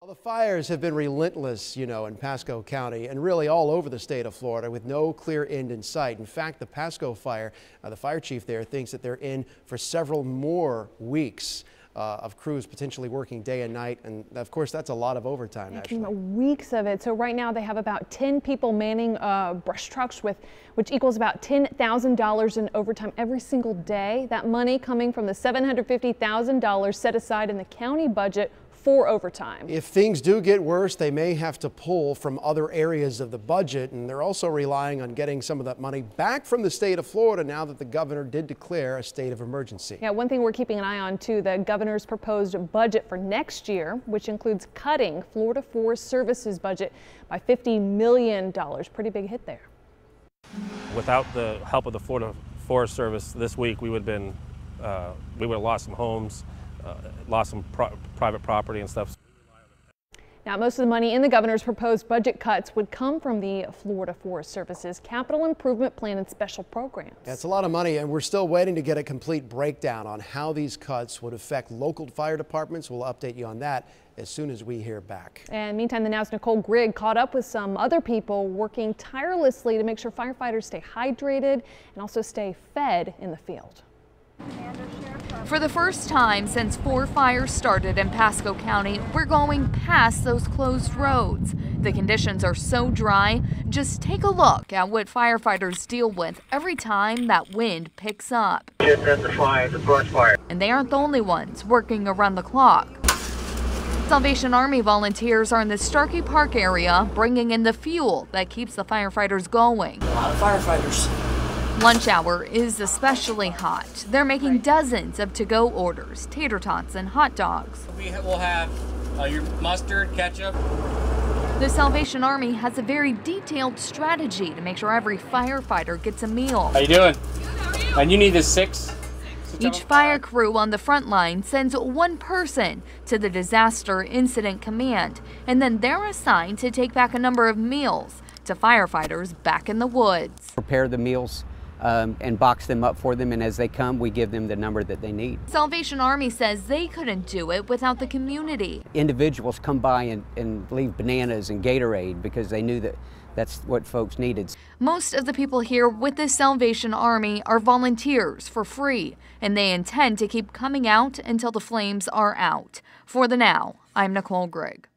Well, the fires have been relentless, in Pasco County and really all over the state of Florida with no clear end in sight. In fact, the Pasco fire, the fire chief there thinks that they're in for several more weeks of crews potentially working day and night. And of course, that's a lot of overtime. Weeks of it. So right now they have about 10 people manning brush trucks which equals about $10,000 in overtime every single day. That money coming from the $750,000 set aside in the county budget for overtime. If things do get worse, they may have to pull from other areas of the budget, and they're also relying on getting some of that money back from the state of Florida now that the governor did declare a state of emergency. Yeah, one thing we're keeping an eye on too, the governor's proposed budget for next year, which includes cutting Florida Forest Services budget by $50 million. Pretty big hit there. Without the help of the Florida Forest Service this week, we would have lost some homes, lost some private property and stuff. Now, most of the money in the governor's proposed budget cuts would come from the Florida Forest Service's capital improvement plan and special programs. That's a lot of money, and we're still waiting to get a complete breakdown on how these cuts would affect local fire departments. We'll update you on that as soon as we hear back. And meantime, the Now's Nicole Grigg caught up with some other people working tirelessly to make sure firefighters stay hydrated and also stay fed in the field. For the first time since 4 fires started in Pasco County, we're going past those closed roads. The conditions are so dry, just take a look at what firefighters deal with every time that wind picks up. The brush fire. And they aren't the only ones working around the clock. Salvation Army volunteers are in the Starkey Park area, bringing in the fuel that keeps the firefighters going. A lot of firefighters. Lunch hour is especially hot. They're making dozens of to-go orders, tater tots and hot dogs. We will have your mustard, ketchup. The Salvation Army has a very detailed strategy to make sure every firefighter gets a meal. How you doing? And you need the 6? Each fire crew on the front line sends one person to the Disaster Incident Command, and then they're assigned to take back a number of meals to firefighters back in the woods. Prepare the meals and box them up for them, and as they come, we give them the number that they need. Salvation Army says they couldn't do it without the community. Individuals come by and leave bananas and gatorade because they knew that that's what folks needed. Most of the people here with the Salvation Army are volunteers for free, and they intend to keep coming out until the flames are out. For the Now, I'm Nicole Grigg.